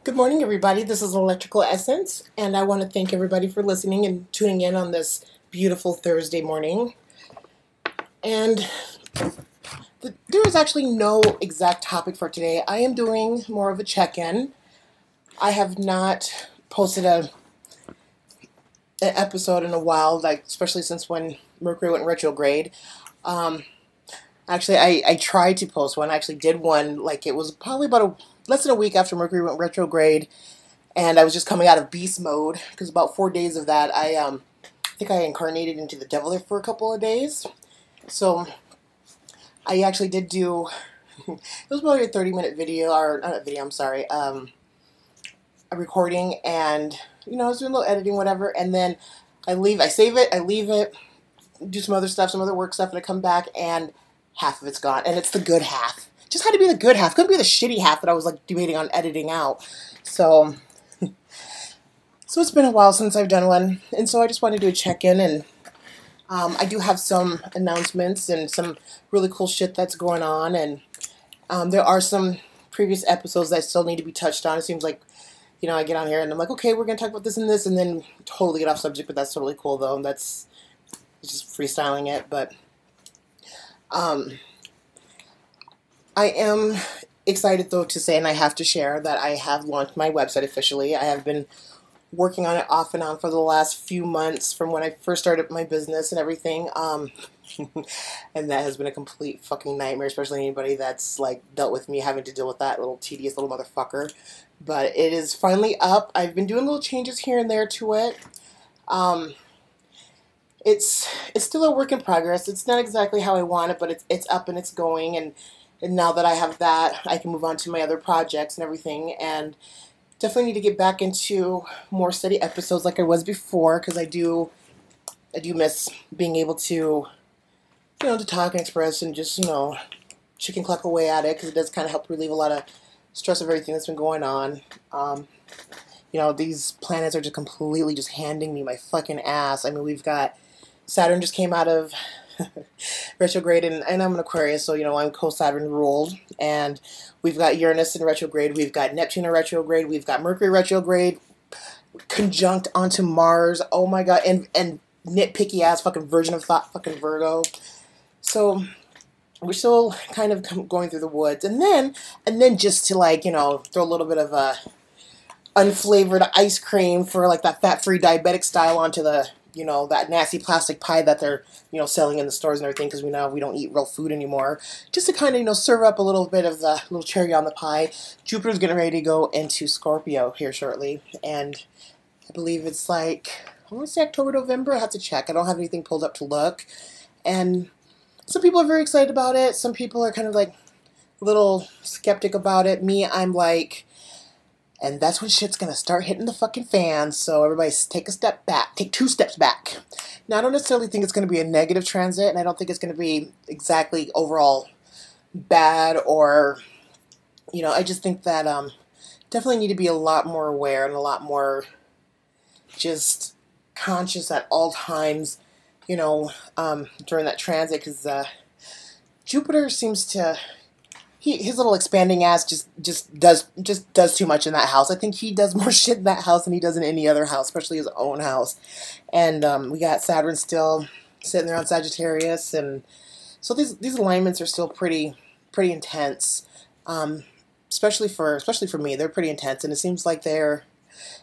Good morning, everybody. This is Electrical Essence, and I want to thank everybody for listening and tuning in on this beautiful Thursday morning. And there is actually no exact topic for today. I am doing more of a check-in. I have not posted an episode in a while, especially since when Mercury went retrograde. Actually, I tried to post one. I actually did one, it was probably about less than a week after Mercury went retrograde. And I was just coming out of beast mode because about 4 days of that, I think I incarnated into the devil there for a couple of days. So I actually did do, it was probably a 30-minute video, or not a video, I'm sorry, a recording, and, I was doing a little editing, whatever, and then I save it, I leave it, do some other stuff, some other work stuff, and I come back, and half of it's gone, and it's the good half. Just had to be the good half. Couldn't be the shitty half that I was, debating on editing out. So it's been a while since I've done one, and so I just wanted to do a check-in, and I do have some announcements and some really cool shit that's going on, and there are some previous episodes that still need to be touched on. It seems like, I get on here and I'm like, okay, we're going to talk about this and this, and then totally get off subject, but that's totally cool, though. That's just freestyling it, but I am excited, though, to say, and I have to share, that I have launched my website officially. I have been working on it off and on for the last few months from when I first started my business and everything. And that has been a complete fucking nightmare, especially anybody that's dealt with me having to deal with that little tedious little motherfucker. But it is finally up. I've been doing little changes here and there to it. It's still a work in progress. It's not exactly how I want it, but it's up and it's going, and now that I have that, I can move on to my other projects and everything, and definitely need to get back into more steady episodes like I was before, because I do miss being able to, to talk and express and just, chicken cluck away at it, because it does kind of help relieve a lot of stress of everything that's been going on. These planets are just completely just handing me my fucking ass. I mean, we've got Saturn just came out of retrograde, and I'm an Aquarius, so, I'm co-Saturn ruled, and we've got Uranus in retrograde, we've got Neptune in retrograde, we've got Mercury retrograde, conjunct onto Mars, oh my god, and nitpicky ass fucking version of thought, fucking Virgo. So we're still kind of going through the woods, and then just to throw a little bit of a unflavored ice cream for that fat-free diabetic style onto the that nasty plastic pie that they're selling in the stores and everything, because we don't eat real food anymore, just to kind of serve up a little bit of the little cherry on the pie. Jupiter's getting ready to go into Scorpio here shortly, and I believe it's I want to say October, November. I have to check. I don't have anything pulled up to look, and some people are very excited about it. Some people are kind of a little skeptic about it. Me, I'm and that's when shit's gonna start hitting the fucking fan, so everybody take a step back. Take 2 steps back. Now, I don't necessarily think it's gonna be a negative transit, and I don't think it's gonna be exactly overall bad, or, I just think that definitely need to be a lot more aware and a lot more just conscious at all times, during that transit, because Jupiter seems to... his little expanding ass just does too much in that house. I think he does more shit in that house than he does in any other house, especially his own house. And we got Saturn still sitting there on Sagittarius, and so these alignments are still pretty intense. Especially for me, they're pretty intense, and it seems like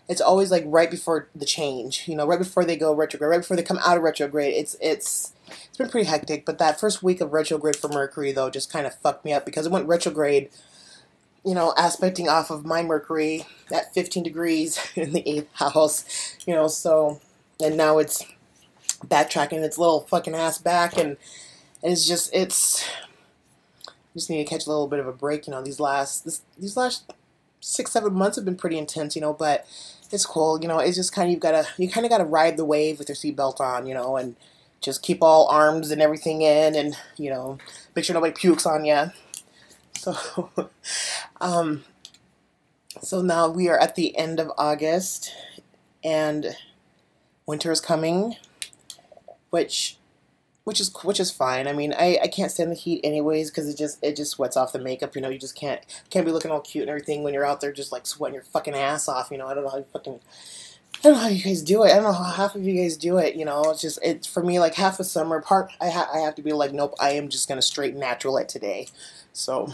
it's always right before the change, right before they go retrograde, right before they come out of retrograde. It's been pretty hectic, but that first week of retrograde for Mercury, though, just kind of fucked me up, because it went retrograde, aspecting off of my Mercury at 15 degrees in the 8th house, so, and now it's backtracking its little fucking ass back, and I just need to catch a little bit of a break, these last 6-7 months have been pretty intense, but it's cool, it's just kind of, you kind of gotta ride the wave with your seatbelt on, and just keep all arms and everything in, and, make sure nobody pukes on you. So, so now we are at the end of August, and winter is coming, which which is fine. I mean, I can't stand the heat anyways because it just sweats off the makeup. You know, you just can't be looking all cute and everything when you're out there just like sweating your fucking ass off. You know, I don't know how you guys do it. I don't know how half of you guys do it. You know, it's for me like half a summer part. I have to be like, nope, I am just gonna straight natural it today. So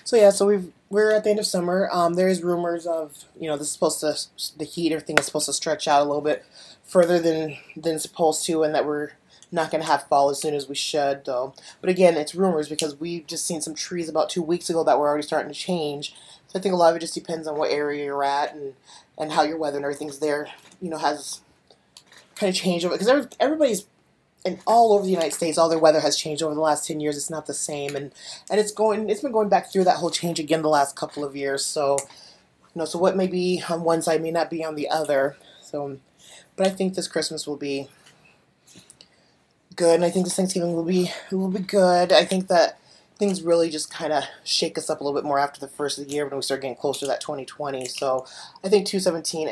so yeah, so we're at the end of summer. There is rumors of, you know, this is supposed to, the heat, everything is supposed to stretch out a little bit further than supposed to, and that we're not going to have fall as soon as we should, though. But again, it's rumors because we've just seen some trees about 2 weeks ago that were already starting to change. So I think a lot of it just depends on what area you're at and how your weather and everything's there, you know, has kind of changed over, because everybody's and all over the United States, all their weather has changed over the last 10 years. It's not the same, and it's been going back through that whole change again the last couple of years. So, you know, so what may be on one side may not be on the other. So, but I think this Christmas will be good, and I think this Thanksgiving will be good. I think that things really just kind of shake us up a little bit more after the first of the year when we start getting closer to that 2020. So, I think 217.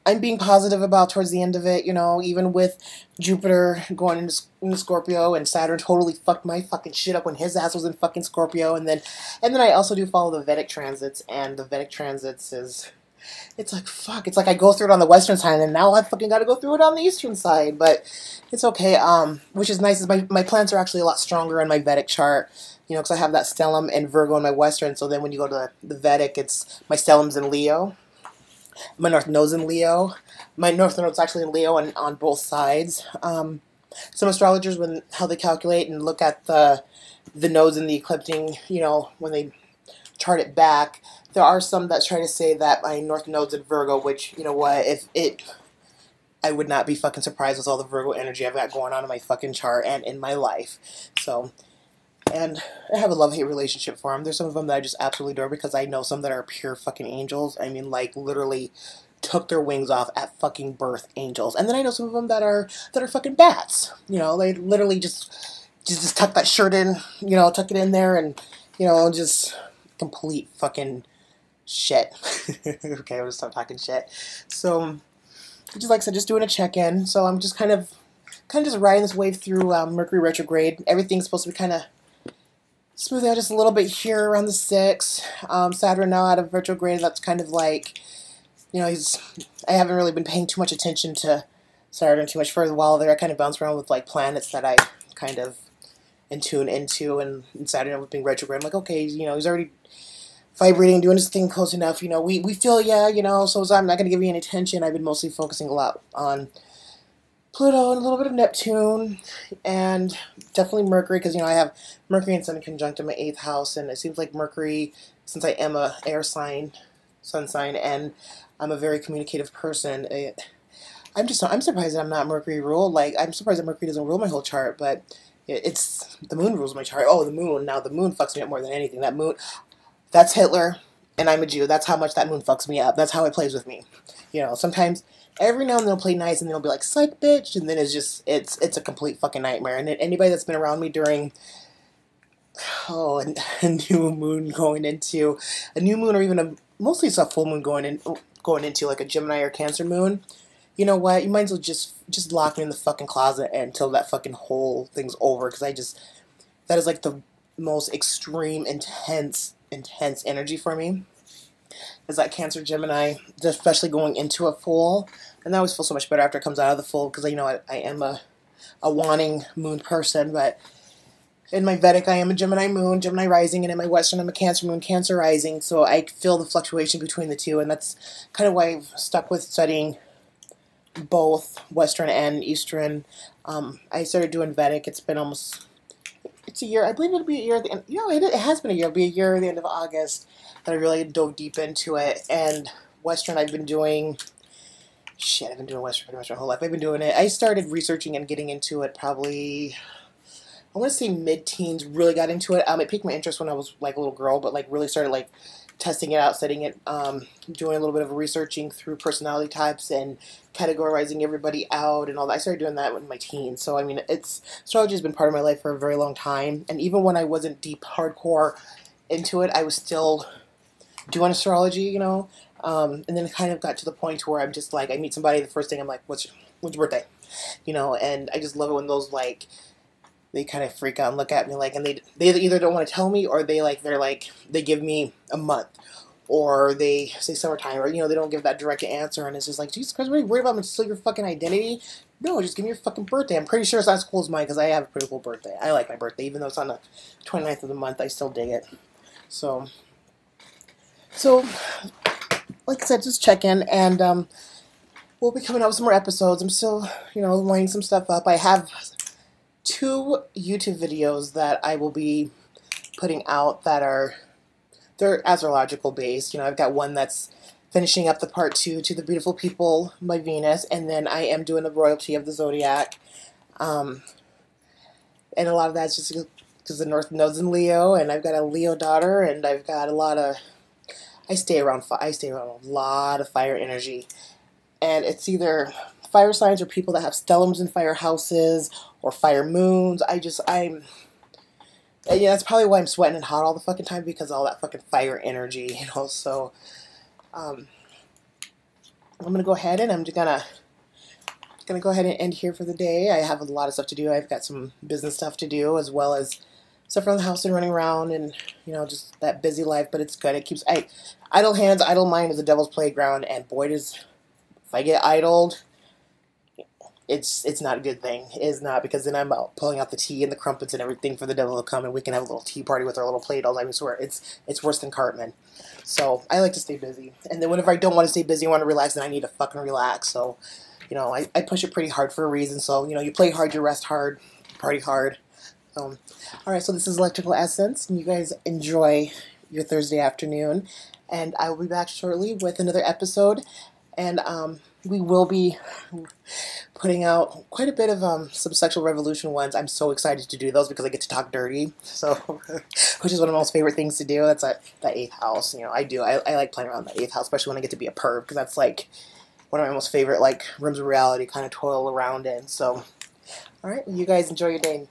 I'm being positive about towards the end of it, you know, even with Jupiter going into Scorpio and Saturn totally fucked my fucking shit up when his ass was in fucking Scorpio, and then I also do follow the Vedic transits, and the Vedic transits it's like fuck, it's like I go through it on the western side and now I fucking got to go through it on the eastern side, but it's okay. Which is nice is my plants are actually a lot stronger in my Vedic chart, you know, because I have that stellium and Virgo in my western, so then when you go to the Vedic, it's my stellium's in Leo. My north node's in Leo. My north node's actually in Leo on both sides. Some astrologers, when how they calculate and look at the nodes in the eclipsing, you know, when they chart it back, there are some that try to say that my north node's in Virgo, which, you know what, I would not be fucking surprised with all the Virgo energy I've got going on in my fucking chart and in my life. So, and I have a love-hate relationship for them. There's some of them that I just absolutely adore because I know some that are pure fucking angels. I mean, like, literally took their wings off at fucking birth, angels. And then I know some of them that are fucking bats. You know, they literally just tuck that shirt in, you know, tuck it in there and, you know, just complete fucking shit. Okay, I'll just stop talking shit. So, just like I said, just doing a check-in. So I'm just kind of just riding this wave through Mercury retrograde. Everything's supposed to be kind of smooth out just a little bit here around the 6th. Saturn now out of retrograde. That's kind of like, you know, I haven't really been paying too much attention to Saturn too much for a while there. I kind of bounce around with like planets that I kind of in tune into, and Saturn was being retrograde. I'm like, okay, you know, he's already vibrating, doing his thing close enough. You know, we feel, yeah, you know, so I'm not going to give you any attention. I've been mostly focusing a lot on Pluto and a little bit of Neptune, and definitely Mercury, because, you know, I have Mercury and Sun conjunct in my 8th house, and it seems like Mercury, since I am a air sign, sun sign, and I'm a very communicative person, I'm surprised that I'm not Mercury ruled. Like, I'm surprised that Mercury doesn't rule my whole chart, but it's the moon rules my chart. Oh, the moon. Now, the moon fucks me up more than anything. That moon, that's Hitler, and I'm a Jew. That's how much that moon fucks me up. That's how it plays with me. You know, sometimes every now and then they'll play nice and they'll be like, psych, bitch, and then it's a complete fucking nightmare. And anybody that's been around me during, a new moon going into, a new moon, or even mostly it's a full moon going into like a Gemini or Cancer moon, you know what, you might as well just lock me in the fucking closet until that fucking whole thing's over, because that is like the most extreme, intense energy for me. Is that Cancer Gemini, especially going into a full, and I always feel so much better after it comes out of the full, because you know I am a wanting moon person, but in my Vedic I am a Gemini moon, Gemini rising, and in my Western I'm a Cancer moon, Cancer rising, so I feel the fluctuation between the two, and that's kind of why I've stuck with studying both Western and Eastern. I started doing Vedic, it's a year, I believe it'll be a year at the end, you know, it has been a year, it'll be a year at the end of August that I really dove deep into it. And Western, I've been doing Western pretty much my whole life. I've been doing it. I started researching and getting into it probably, I want to say mid-teens, really got into it. It piqued my interest when I was like a little girl, but like really started like testing it out, studying it, doing a little bit of researching through personality types and categorizing everybody out and all that. I started doing that in my teens. So, I mean, astrology has been part of my life for a very long time. And even when I wasn't deep, hardcore into it, I was still doing astrology, you know. And then it kind of got to the point where I'm just like, I meet somebody, the first thing I'm like, what's your birthday? And I just love it when those, like, they kind of freak out and look at me like, and they either don't want to tell me, or they give me a month, or they say summertime, or they don't give that direct answer, and it's just like, Jesus Christ, what are you worried about? I'm gonna steal your fucking identity? No, just give me your fucking birthday. I'm pretty sure it's not as cool as mine because I have a pretty cool birthday. I like my birthday, even though it's on the 29th of the month. I still dig it. So like I said, just check in, and we'll be coming out with some more episodes. I'm still, lining some stuff up. I have 2 YouTube videos that I will be putting out that they're astrological based. I've got one that's finishing up the part 2 to the Beautiful People by Venus, and then I am doing the Royalty of the Zodiac. And a lot of that's just because the North Node's in Leo, and I've got a Leo daughter, and I've got I stay around a lot of fire energy. And it's either fire signs or people that have stellums in fire houses or fire moons. That's probably why I'm sweating and hot all the fucking time, because of all that fucking fire energy, So, I'm gonna go ahead and I'm just gonna go ahead and end here for the day. I have a lot of stuff to do. I've got some business stuff to do, as well as stuff around the house and running around, and just that busy life. But it's good. It keeps idle hands, idle mind is the devil's playground, and boy, if I get idled, it's not a good thing. It is not, because then I'm out pulling out the tea and the crumpets and everything for the devil to come, and we can have a little tea party with our little play dolls. I swear, it's worse than Cartman. So I like to stay busy, and then whenever I don't want to stay busy, I want to relax, then I need to fucking relax. So, I push it pretty hard for a reason. So, you play hard, you rest hard, you party hard. Alright, so this is Electrical Essence, and you guys enjoy your Thursday afternoon, and I will be back shortly with another episode, and we will be putting out quite a bit of some sexual revolution ones. I'm so excited to do those because I get to talk dirty, so which is one of my most favorite things to do. That's that 8th house. I like playing around that 8th house, especially when I get to be a perv, because that's like one of my most favorite, like, rooms of reality kind of toil around in. So, alright, well, you guys enjoy your day.